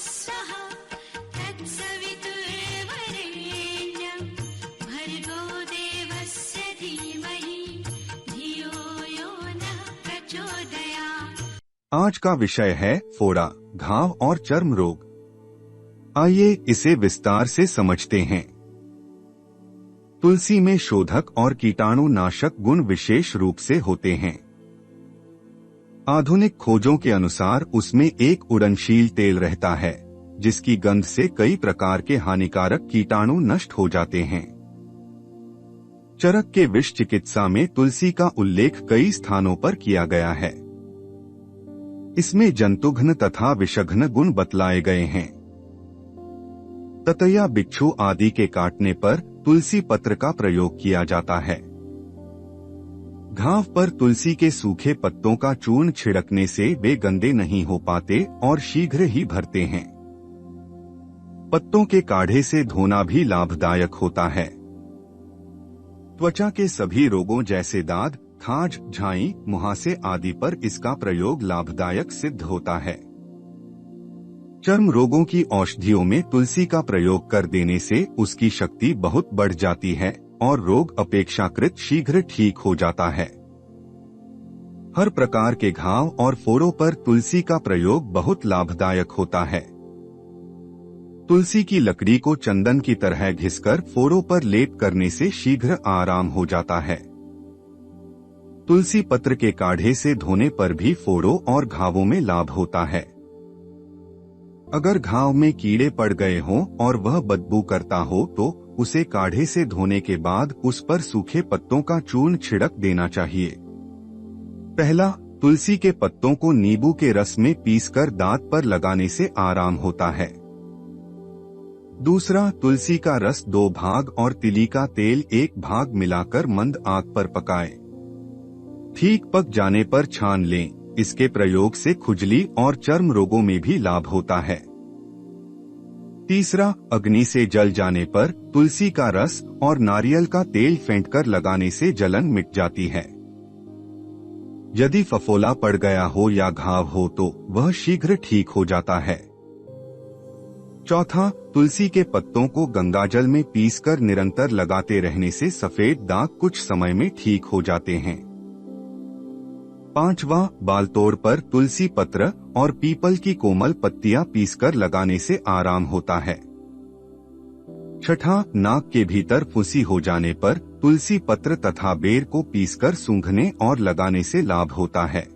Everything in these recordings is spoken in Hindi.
स्वः तत्सवितुर्वरेण्यं भर्गो देवस्य धीमहि धियो यो नः प्रचोदयात्। आज का विषय है फोड़ा, घाव और चर्म रोग। आइए इसे विस्तार से समझते हैं। तुलसी में शोधक और कीटाणुनाशक गुण विशेष रूप से होते हैं। आधुनिक खोजों के अनुसार उसमें एक उड़नशील तेल रहता है, जिसकी गंध से कई प्रकार के हानिकारक कीटाणु नष्ट हो जाते हैं। चरक के विष चिकित्सा में तुलसी का उल्लेख कई स्थानों पर किया गया है। इसमें जंतुघ्न तथा विषघ्न गुण बतलाए गए हैं। ततैया, बिच्छू आदि के काटने पर तुलसी पत्र का प्रयोग किया जाता है। घाव पर तुलसी के सूखे पत्तों का चूर्ण छिड़कने से वे गंदे नहीं हो पाते और शीघ्र ही भरते हैं। पत्तों के काढ़े से धोना भी लाभदायक होता है। त्वचा के सभी रोगों जैसे दाद, खाज, झाई, मुहासे आदि पर इसका प्रयोग लाभदायक सिद्ध होता है। चर्म रोगों की औषधियों में तुलसी का प्रयोग कर देने से उसकी शक्ति बहुत बढ़ जाती है और रोग अपेक्षाकृत शीघ्र ठीक हो जाता है। हर प्रकार के घाव और फोड़ों पर तुलसी का प्रयोग बहुत लाभदायक होता है। तुलसी की लकड़ी को चंदन की तरह घिसकर फोड़ों पर लेप करने से शीघ्र आराम हो जाता है। तुलसी पत्र के काढ़े से धोने पर भी फोड़ों और घावों में लाभ होता है। अगर घाव में कीड़े पड़ गए हों और वह बदबू करता हो तो उसे काढ़े से धोने के बाद उस पर सूखे पत्तों का चूर्ण छिड़क देना चाहिए। पहला, तुलसी के पत्तों को नींबू के रस में पीसकर दांत पर लगाने से आराम होता है। दूसरा, तुलसी का रस 2 भाग और तिली का तेल 1 भाग मिलाकर मंद आंच पर पकाएं। ठीक पक जाने पर छान लें। इसके प्रयोग से खुजली और चर्म रोगों में भी लाभ होता है। तीसरा, अग्नि से जल जाने पर तुलसी का रस और नारियल का तेल फेंटकर लगाने से जलन मिट जाती है। यदि फफोला पड़ गया हो या घाव हो तो वह शीघ्र ठीक हो जाता है। चौथा, तुलसी के पत्तों को गंगाजल में पीसकर निरंतर लगाते रहने से सफेद दाग कुछ समय में ठीक हो जाते हैं। पांचवा, बालतोड़ पर तुलसी पत्र और पीपल की कोमल पत्तियां पीसकर लगाने से आराम होता है। छठा, नाक के भीतर फुंसी हो जाने पर तुलसी पत्र तथा बेर को पीसकर सूंघने और लगाने से लाभ होता है।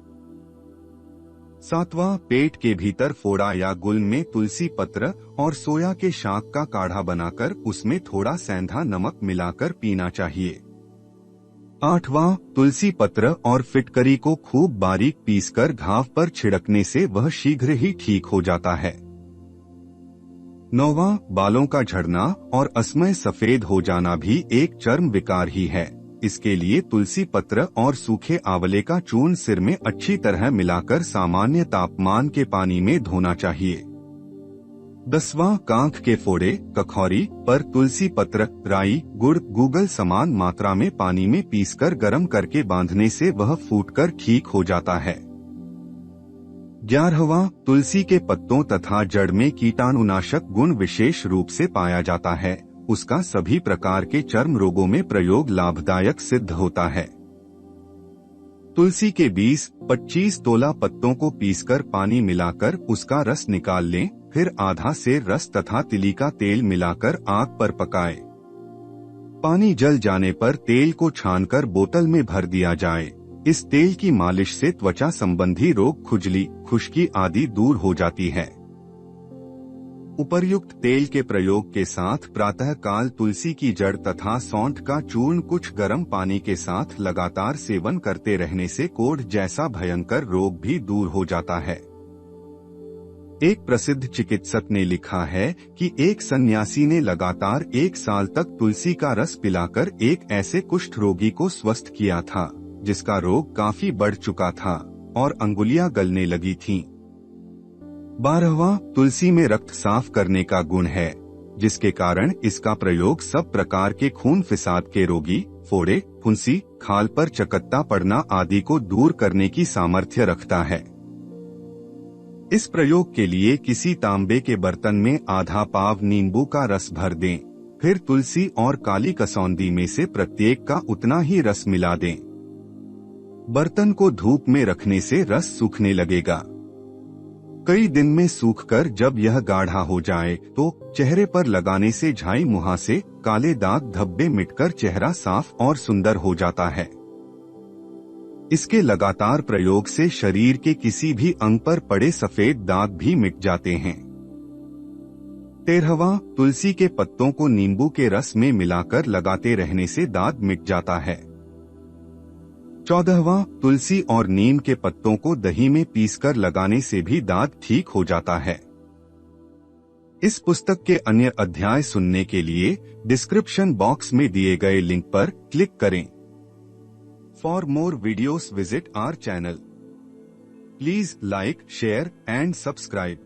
सातवां, पेट के भीतर फोड़ा या गुल्म में तुलसी पत्र और सोया के शाक का काढ़ा बनाकर उसमें थोड़ा सेंधा नमक मिलाकर पीना चाहिए। आठवां, तुलसी पत्र और फिटकरी को खूब बारीक पीसकर घाव पर छिड़कने से वह शीघ्र ही ठीक हो जाता है। नौवां, बालों का झड़ना और असमय सफेद हो जाना भी एक चर्म विकार ही है। इसके लिए तुलसी पत्र और सूखे आंवले का चूर्ण सिर में अच्छी तरह मिलाकर सामान्य तापमान के पानी में धोना चाहिए। 10वां, कांख के फोड़े, कखौरी पर तुलसी पत्र, राई, गुड़, गूगल समान मात्रा में पानी में पीसकर गर्म करके बांधने से वह फूटकर ठीक हो जाता है। 11वां, तुलसी के पत्तों तथा जड़ में कीटाणुनाशक गुण विशेष रूप से पाया जाता है। उसका सभी प्रकार के चर्म रोगों में प्रयोग लाभदायक सिद्ध होता है। तुलसी के 20-25 तोला पत्तों को पीसकर पानी मिलाकर उसका रस निकाल लें। फिर आधा सेर रस तथा तिली का तेल मिलाकर आग पर पकाएं। पानी जल जाने पर तेल को छानकर बोतल में भर दिया जाए। इस तेल की मालिश से त्वचा संबंधी रोग, खुजली, खुश्की आदि दूर हो जाती है। उपर्युक्त तेल के प्रयोग के साथ प्रातः काल तुलसी की जड़ तथा सौंठ का चूर्ण कुछ गर्म पानी के साथ लगातार सेवन करते रहने से कोढ़ जैसा भयंकर रोग भी दूर हो जाता है। एक प्रसिद्ध चिकित्सक ने लिखा है कि एक सन्यासी ने लगातार 1 साल तक तुलसी का रस पिलाकर एक ऐसे कुष्ठ रोगी को स्वस्थ किया था जिसका रोग काफी बढ़ चुका था और अंगुलियां गलने लगी थीं। 12वां, तुलसी में रक्त साफ करने का गुण है, जिसके कारण इसका प्रयोग सब प्रकार के खून फिसाद के रोगी, फोड़े, फुंसी, खाल पर चकत्ता पड़ना आदि को दूर करने की सामर्थ्य रखता है। इस प्रयोग के लिए किसी तांबे के बर्तन में आधा पाव नींबू का रस भर दें, फिर तुलसी और काली कसौंदी में से प्रत्येक का उतना ही रस मिला दें। बर्तन को धूप में रखने से रस सूखने लगेगा। कई दिन में सूखकर जब यह गाढ़ा हो जाए तो चेहरे पर लगाने से झाई मुहासे, काले दाग धब्बे मिटकर चेहरा साफ और सुंदर हो जाता है। इसके लगातार प्रयोग से शरीर के किसी भी अंग पर पड़े सफेद दाग भी मिट जाते हैं। 13वां, तुलसी के पत्तों को नींबू के रस में मिलाकर लगाते रहने से दाग मिट जाता है। 14वां, तुलसी और नीम के पत्तों को दही में पीसकर लगाने से भी दाग ठीक हो जाता है। इस पुस्तक के अन्य अध्याय सुनने के लिए डिस्क्रिप्शन बॉक्स में दिए गए लिंक पर क्लिक करें। For more videos visit our channel. Please like, share and subscribe.